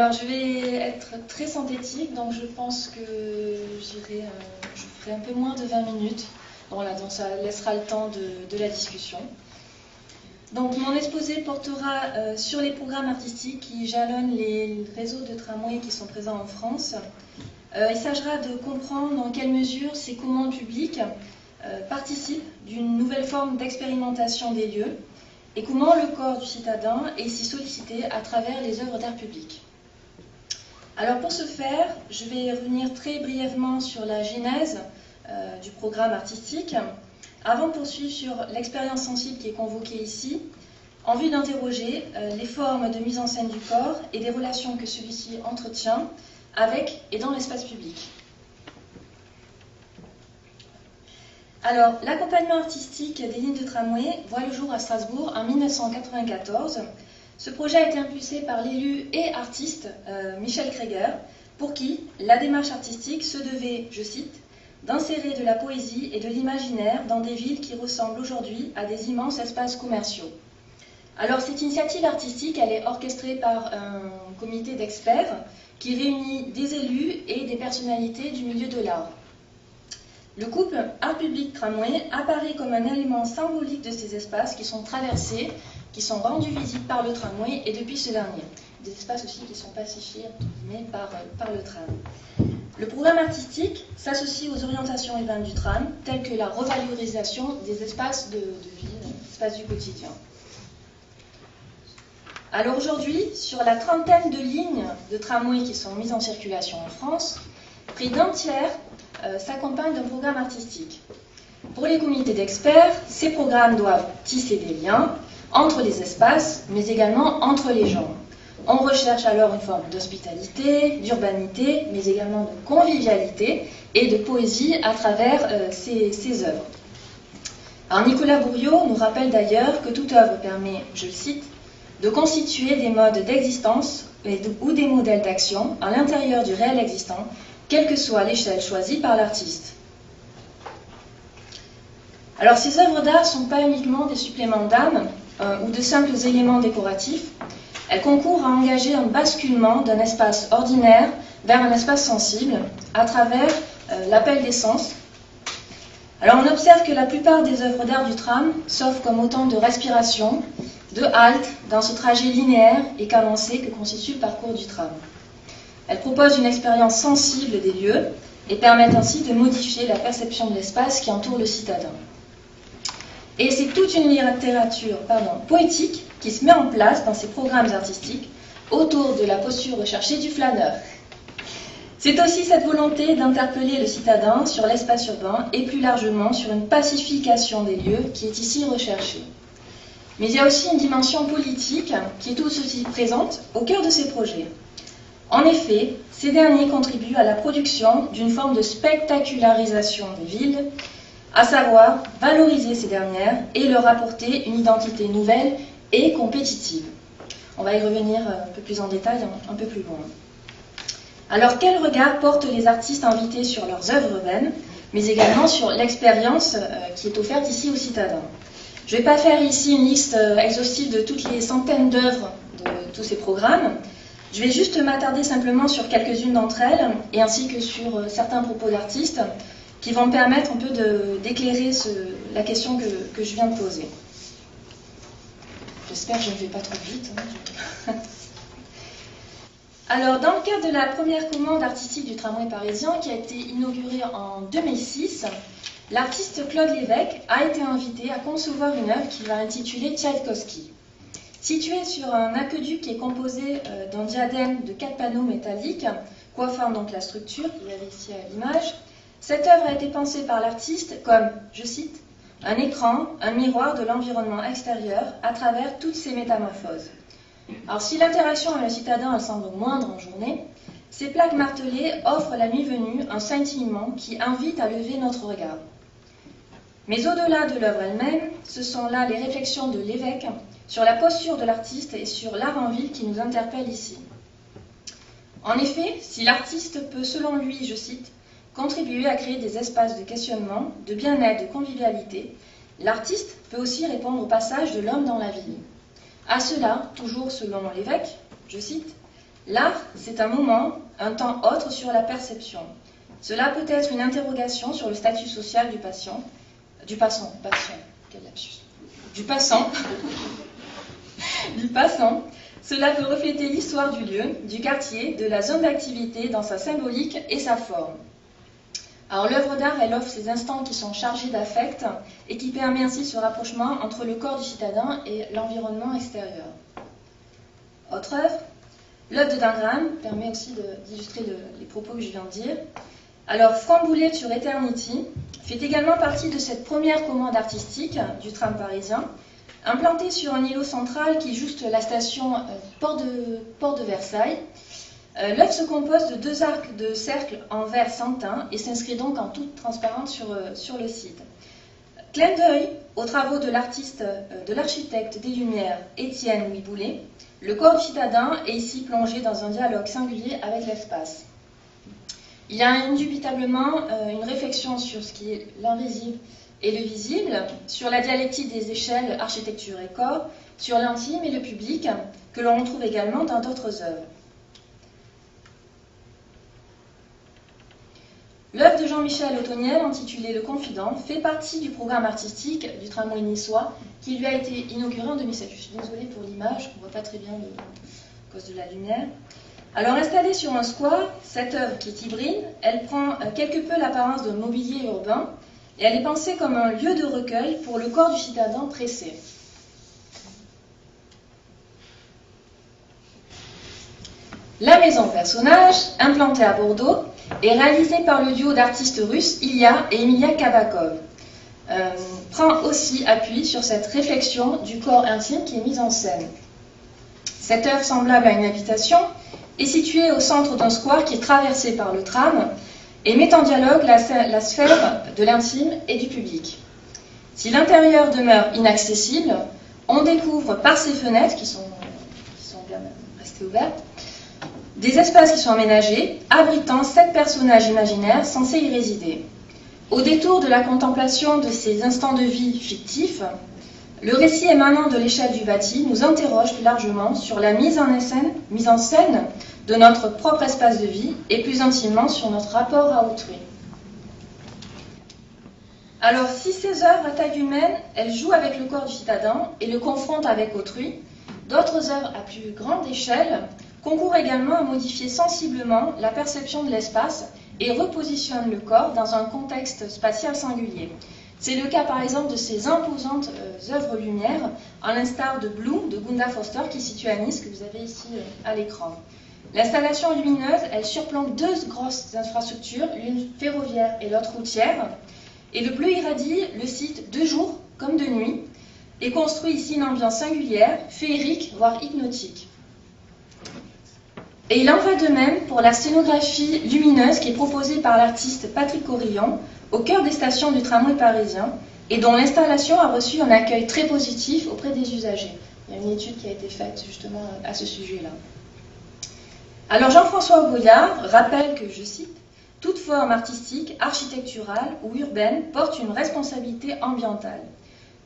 Alors, je vais être très synthétique, donc je pense que je ferai un peu moins de 20 minutes. Voilà, donc ça laissera le temps de la discussion. Donc, mon exposé portera sur les programmes artistiques qui jalonnent les réseaux de tramway qui sont présents en France. Il s'agira de comprendre dans quelle mesure ces commandes publiques participent d'une nouvelle forme d'expérimentation des lieux et comment le corps du citadin est ici sollicité à travers les œuvres d'art public. Alors pour ce faire, je vais revenir très brièvement sur la genèse du programme artistique, avant de poursuivre sur l'expérience sensible qui est convoquée ici, en vue d'interroger les formes de mise en scène du corps et des relations que celui-ci entretient avec et dans l'espace public. Alors, l'accompagnement artistique des lignes de tramway voit le jour à Strasbourg en 1994. Ce projet a été impulsé par l'élu et artiste Michel Krieger, pour qui la démarche artistique se devait, je cite, d'insérer de la poésie et de l'imaginaire dans des villes qui ressemblent aujourd'hui à des immenses espaces commerciaux. Alors, cette initiative artistique, elle est orchestrée par un comité d'experts qui réunit des élus et des personnalités du milieu de l'art. Le couple art public tramway apparaît comme un élément symbolique de ces espaces qui sont traversés, qui sont rendus visibles par le tramway et depuis ce dernier. Des espaces aussi qui sont pacifiés par le tram. Le programme artistique s'associe aux orientations urbaines du tram, telles que la revalorisation des espaces de vie, des espaces du quotidien. Alors aujourd'hui, sur la trentaine de lignes de tramway qui sont mises en circulation en France, près d'un tiers s'accompagnent d'un programme artistique. Pour les comités d'experts, ces programmes doivent tisser des liens entre les espaces, mais également entre les gens. On recherche alors une forme d'hospitalité, d'urbanité, mais également de convivialité et de poésie à travers ces œuvres. Alors Nicolas Bourriaud nous rappelle d'ailleurs que toute œuvre permet, je le cite, de constituer des modes d'existence ou des modèles d'action à l'intérieur du réel existant, quelle que soit l'échelle choisie par l'artiste. Alors ces œuvres d'art ne sont pas uniquement des suppléments d'âme ou de simples éléments décoratifs, elles concourent à engager un basculement d'un espace ordinaire vers un espace sensible à travers l'appel des sens. Alors on observe que la plupart des œuvres d'art du tram s'offrent comme autant de respiration, de halte dans ce trajet linéaire et cadencé que constitue le parcours du tram. Elles proposent une expérience sensible des lieux et permettent ainsi de modifier la perception de l'espace qui entoure le citadin. Et c'est toute une littérature poétique qui se met en place dans ces programmes artistiques autour de la posture recherchée du flâneur. C'est aussi cette volonté d'interpeller le citadin sur l'espace urbain et plus largement sur une pacification des lieux qui est ici recherchée. Mais il y a aussi une dimension politique qui est tout aussi présente au cœur de ces projets. En effet, ces derniers contribuent à la production d'une forme de spectacularisation des villes, à savoir valoriser ces dernières et leur apporter une identité nouvelle et compétitive. On va y revenir un peu plus en détail, un peu plus loin. Alors, quel regard portent les artistes invités sur leurs œuvres urbaines, mais également sur l'expérience qui est offerte ici aux citadins? Je ne vais pas faire ici une liste exhaustive de toutes les centaines d'œuvres de tous ces programmes. Je vais juste m'attarder simplement sur quelques-unes d'entre elles, et ainsi que sur certains propos d'artistes, qui vont me permettre un peu d'éclairer la question que je viens de poser. J'espère que je ne vais pas trop vite. Alors, dans le cadre de la première commande artistique du tramway parisien, qui a été inaugurée en 2006, l'artiste Claude Lévesque a été invité à concevoir une œuvre qu'il va intituler Tchaïkovski. Située sur un aqueduc qui est composé d'un diadème de 4 panneaux métalliques, coiffant donc la structure, qu'il y avait ici à l'image, cette œuvre a été pensée par l'artiste comme, je cite, un écran, un miroir de l'environnement extérieur à travers toutes ces métamorphoses. Alors si l'interaction avec le citadin elle semble moindre en journée, ces plaques martelées offrent la nuit venue un scintillement qui invite à lever notre regard. Mais au-delà de l'œuvre elle-même, ce sont là les réflexions de Lévesque sur la posture de l'artiste et sur l'art en ville qui nous interpellent ici. En effet, si l'artiste peut, selon lui, je cite, contribuer à créer des espaces de questionnement, de bien-être, de convivialité, l'artiste peut aussi répondre au passage de l'homme dans la ville. À cela, toujours selon Lévesque, je cite, L'art, c'est un moment, un temps autre sur la perception. Cela peut être une interrogation sur le statut social du passant, du passant, Cela peut refléter l'histoire du lieu, du quartier, de la zone d'activité dans sa symbolique et sa forme. Alors l'œuvre d'art, elle offre ces instants qui sont chargés d'affect et qui permet ainsi ce rapprochement entre le corps du citadin et l'environnement extérieur. Autre œuvre, l'œuvre de Dingram permet aussi d'illustrer les propos que je viens de dire. Alors From Bullet sur Eternity fait également partie de cette première commande artistique du tram parisien, implantée sur un îlot central qui jouxte la station Port de Versailles. L'œuvre se compose de 2 arcs de cercle en verre santin et s'inscrit donc en toute transparence sur le site. Clin d'œil aux travaux de l'architecte des Lumières Étienne Louis Boulet, le corps du citadin est ici plongé dans un dialogue singulier avec l'espace. Il y a indubitablement une réflexion sur ce qui est l'invisible et le visible, sur la dialectique des échelles architecture et corps, sur l'intime et le public, que l'on retrouve également dans d'autres œuvres. L'œuvre de Jean-Michel Othoniel, intitulée Le Confident, fait partie du programme artistique du tramway niçois qui lui a été inauguré en 2007. Je suis désolée pour l'image, on ne voit pas très bien à cause de la lumière. Alors installée sur un square, cette œuvre qui est hybride, elle prend quelque peu l'apparence d'un mobilier urbain et elle est pensée comme un lieu de recueil pour le corps du citadin pressé. La maison personnage, implantée à Bordeaux, est réalisée par le duo d'artistes russes Ilya et Emilia Kabakov. Prend aussi appui sur cette réflexion du corps intime qui est mise en scène. Cette œuvre semblable à une habitation est située au centre d'un square qui est traversé par le tram et met en dialogue la sphère de l'intime et du public. Si l'intérieur demeure inaccessible, on découvre par ces fenêtres, qui sont bien restées ouvertes, des espaces qui sont aménagés, abritant 7 personnages imaginaires censés y résider. Au détour de la contemplation de ces instants de vie fictifs, le récit émanant de l'échelle du bâti nous interroge plus largement sur la mise en scène de notre propre espace de vie et plus intimement sur notre rapport à autrui. Alors, si ces œuvres à taille humaine, elles jouent avec le corps du citadin et le confrontent avec autrui, d'autres œuvres à plus grande échelle concourent également à modifier sensiblement la perception de l'espace et repositionnent le corps dans un contexte spatial singulier. C'est le cas par exemple de ces imposantes œuvres lumière, à l'instar de Blue de Gunda Foster qui est située à Nice, que vous avez ici à l'écran. L'installation lumineuse, elle surplombe 2 grosses infrastructures, l'une ferroviaire et l'autre routière, et le bleu irradie le site de jour comme de nuit, et construit ici une ambiance singulière, féerique, voire hypnotique. Et il en va de même pour la scénographie lumineuse qui est proposée par l'artiste Patrick Corillon au cœur des stations du tramway parisien et dont l'installation a reçu un accueil très positif auprès des usagers. Il y a une étude qui a été faite justement à ce sujet-là. Alors Jean-François Boyard rappelle que, je cite, « Toute forme artistique, architecturale ou urbaine porte une responsabilité ambientale.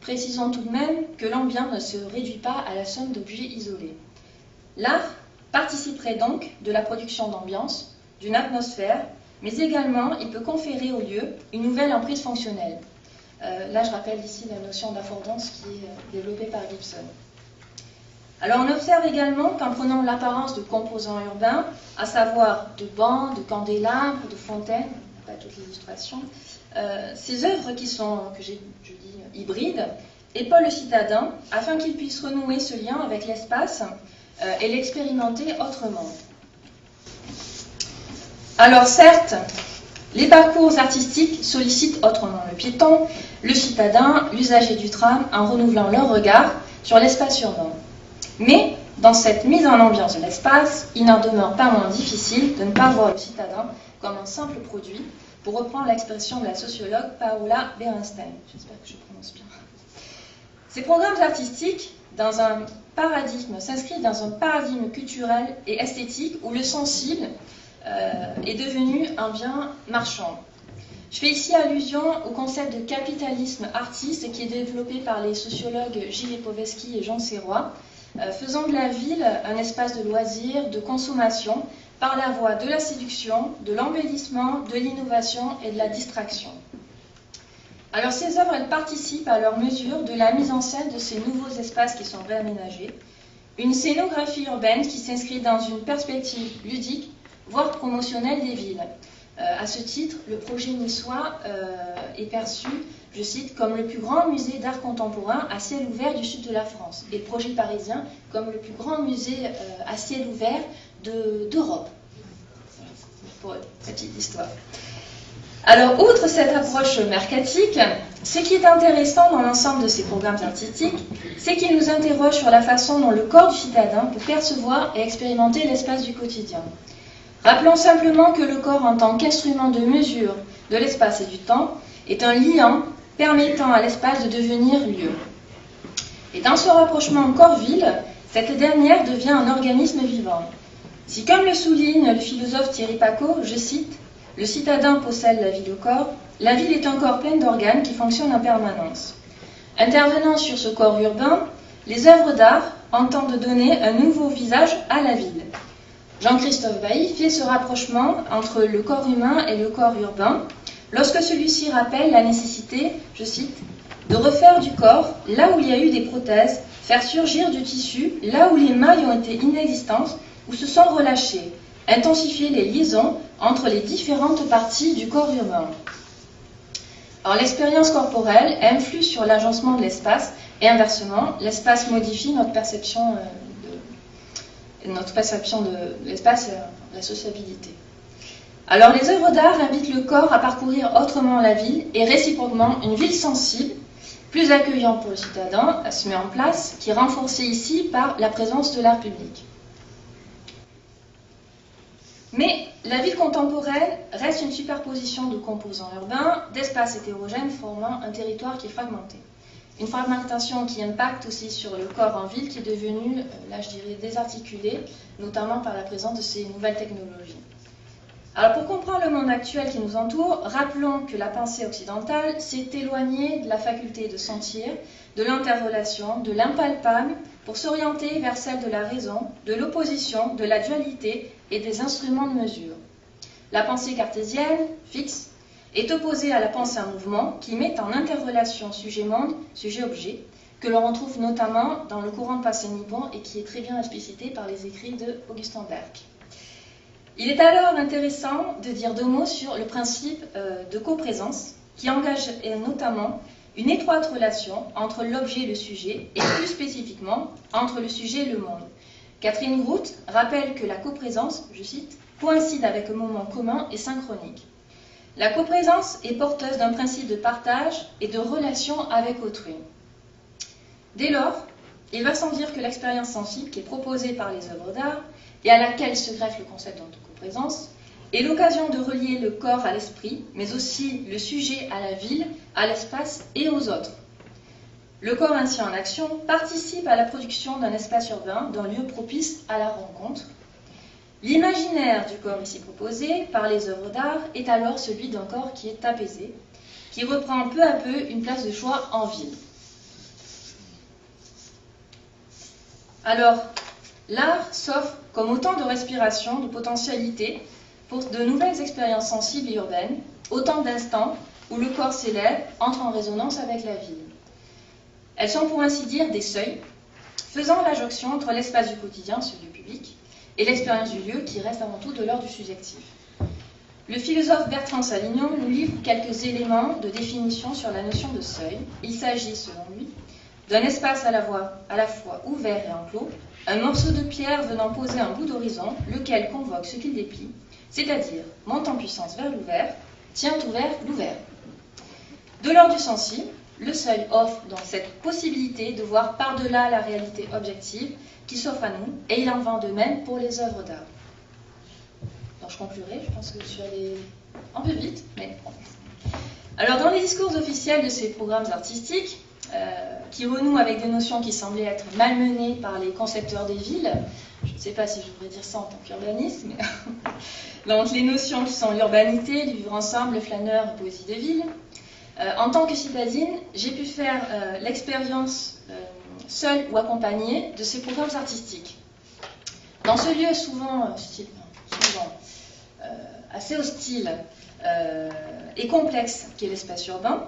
Précisons tout de même que l'ambiance ne se réduit pas à la somme d'objets isolés. L'art participerait donc de la production d'ambiance, d'une atmosphère, mais également il peut conférer au lieu une nouvelle emprise fonctionnelle. » Là, je rappelle ici la notion d'affordance qui est développée par Gibson. Alors, on observe également qu'en prenant l'apparence de composants urbains, à savoir de bancs, de candélabres, de fontaines, pas toutes les illustrations, ces œuvres qui sont, je dis, hybrides, épaulent le citadin afin qu'il puisse renouer ce lien avec l'espace et l'expérimenter autrement. Alors certes, les parcours artistiques sollicitent autrement le piéton, le citadin, l'usager du tram, en renouvelant leur regard sur l'espace urbain. Mais, dans cette mise en ambiance de l'espace, il n'en demeure pas moins difficile de ne pas voir le citadin comme un simple produit, pour reprendre l'expression de la sociologue Paola Berenstein. J'espère que je prononce bien. Ces programmes artistiques s'inscrivent dans un paradigme culturel et esthétique où le sensible est devenu un bien marchand. Je fais ici allusion au concept de capitalisme artiste qui est développé par les sociologues Gilles Lipovetsky et Jean Serrois, faisant de la ville un espace de loisirs, de consommation, par la voie de la séduction, de l'embellissement, de l'innovation et de la distraction. Alors ces œuvres, elles participent à leur mesure de la mise en scène de ces nouveaux espaces qui sont réaménagés, une scénographie urbaine qui s'inscrit dans une perspective ludique, voire promotionnelle des villes. À ce titre, le projet niçois est perçu, je cite, comme le plus grand musée d'art contemporain à ciel ouvert du sud de la France, et le projet parisien comme le plus grand musée à ciel ouvert d'Europe. Voilà, pour cette petite histoire. Alors, outre cette approche mercatique, ce qui est intéressant dans l'ensemble de ces programmes artistiques, c'est qu'ils nous interrogent sur la façon dont le corps du citadin peut percevoir et expérimenter l'espace du quotidien. Rappelons simplement que le corps, en tant qu'instrument de mesure de l'espace et du temps, est un liant permettant à l'espace de devenir lieu. Et dans ce rapprochement corps-ville, cette dernière devient un organisme vivant. Si, comme le souligne le philosophe Thierry Pacaud, je cite, « Le citadin possède la vie de corps, la ville est un corps plein d'organes qui fonctionnent en permanence. » Intervenant sur ce corps urbain, les œuvres d'art entendent donner un nouveau visage à la ville. Jean-Christophe Bailly fait ce rapprochement entre le corps humain et le corps urbain, lorsque celui-ci rappelle la nécessité, je cite, « de refaire du corps là où il y a eu des prothèses, faire surgir du tissu là où les mailles ont été inexistantes ou se sont relâchées, intensifier les liaisons entre les différentes parties du corps humain. » Alors l'expérience corporelle influe sur l'agencement de l'espace et inversement, l'espace modifie notre perception de l'espace et la sociabilité. Alors les œuvres d'art invitent le corps à parcourir autrement la ville et réciproquement une ville sensible, plus accueillante pour le citadin, se met en place, qui est renforcée ici par la présence de l'art public. Mais la ville contemporaine reste une superposition de composants urbains, d'espaces hétérogènes formant un territoire qui est fragmenté. Une fragmentation qui impacte aussi sur le corps en ville qui est devenu, là je dirais, désarticulé, notamment par la présence de ces nouvelles technologies. Alors pour comprendre le monde actuel qui nous entoure, rappelons que la pensée occidentale s'est éloignée de la faculté de sentir, de l'interrelation, de l'impalpable, pour s'orienter vers celle de la raison, de l'opposition, de la dualité et des instruments de mesure. La pensée cartésienne, fixe, est opposée à la pensée en mouvement qui met en interrelation sujet-monde, sujet-objet, que l'on retrouve notamment dans le courant de pensée nippon et qui est très bien explicité par les écrits de Augustin Berg. Il est alors intéressant de dire deux mots sur le principe de coprésence qui engage notamment une étroite relation entre l'objet et le sujet et plus spécifiquement entre le sujet et le monde. Catherine Groot rappelle que la coprésence, je cite, coïncide avec un moment commun et synchronique. La coprésence est porteuse d'un principe de partage et de relation avec autrui. Dès lors, il va sans dire que l'expérience sensible qui est proposée par les œuvres d'art et à laquelle se greffe le concept de coprésence est l'occasion de relier le corps à l'esprit, mais aussi le sujet à la ville, à l'espace et aux autres. Le corps ainsi en action participe à la production d'un espace urbain, d'un lieu propice à la rencontre. L'imaginaire du corps ici proposé par les œuvres d'art est alors celui d'un corps qui est apaisé, qui reprend peu à peu une place de choix en ville. Alors, l'art s'offre comme autant de respiration, de potentialités pour de nouvelles expériences sensibles et urbaines, autant d'instants où le corps s'élève, entre en résonance avec la ville. Elles sont pour ainsi dire des seuils, faisant la jonction entre l'espace du quotidien, ce lieu public, et l'expérience du lieu qui reste avant tout de l'ordre du subjectif. Le philosophe Bertrand Salignon nous livre quelques éléments de définition sur la notion de seuil. Il s'agit, selon lui, d'un espace à la fois ouvert et enclos, un morceau de pierre venant poser un bout d'horizon, lequel convoque ce qu'il déplie, c'est-à-dire monte en puissance vers l'ouvert, tient ouvert l'ouvert. De l'ordre du sensible, le seuil offre donc cette possibilité de voir par-delà la réalité objective qui s'offre à nous, et il en va de même pour les œuvres d'art. Donc je conclurai, je pense que je suis allée un peu vite, mais bon. Alors dans les discours officiels de ces programmes artistiques, qui renouent avec des notions qui semblaient être malmenées par les concepteurs des villes, je ne sais pas si je devrais dire ça en tant qu'urbaniste, mais donc les notions qui sont l'urbanité, le vivre ensemble, le flâneur, la poésie de ville. En tant que citadine, j'ai pu faire l'expérience seul ou accompagné de ses programmes artistiques. Dans ce lieu souvent assez hostile et complexe qu'est l'espace urbain,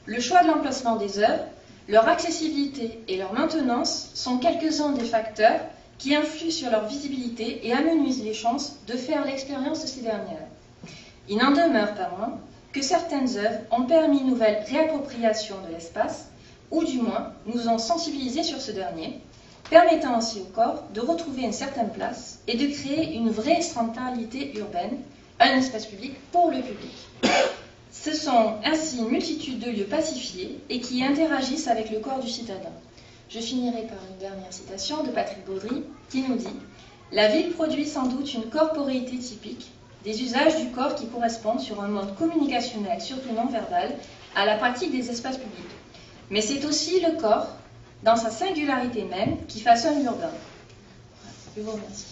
le choix de l'emplacement des œuvres, leur accessibilité et leur maintenance sont quelques-uns des facteurs qui influent sur leur visibilité et amenuisent les chances de faire l'expérience de ces dernières. Il n'en demeure pas moins que certaines œuvres ont permis une nouvelle réappropriation de l'espace, ou du moins nous ont sensibilisés sur ce dernier, permettant ainsi au corps de retrouver une certaine place et de créer une vraie centralité urbaine, un espace public pour le public. Ce sont ainsi une multitude de lieux pacifiés et qui interagissent avec le corps du citadin. Je finirai par une dernière citation de Patrick Baudry qui nous dit « La ville produit sans doute une corporéité typique, des usages du corps qui correspondent sur un mode communicationnel, surtout non verbal, à la pratique des espaces publics. Mais c'est aussi le corps, dans sa singularité même, qui façonne l'urbain. » Je vous remercie.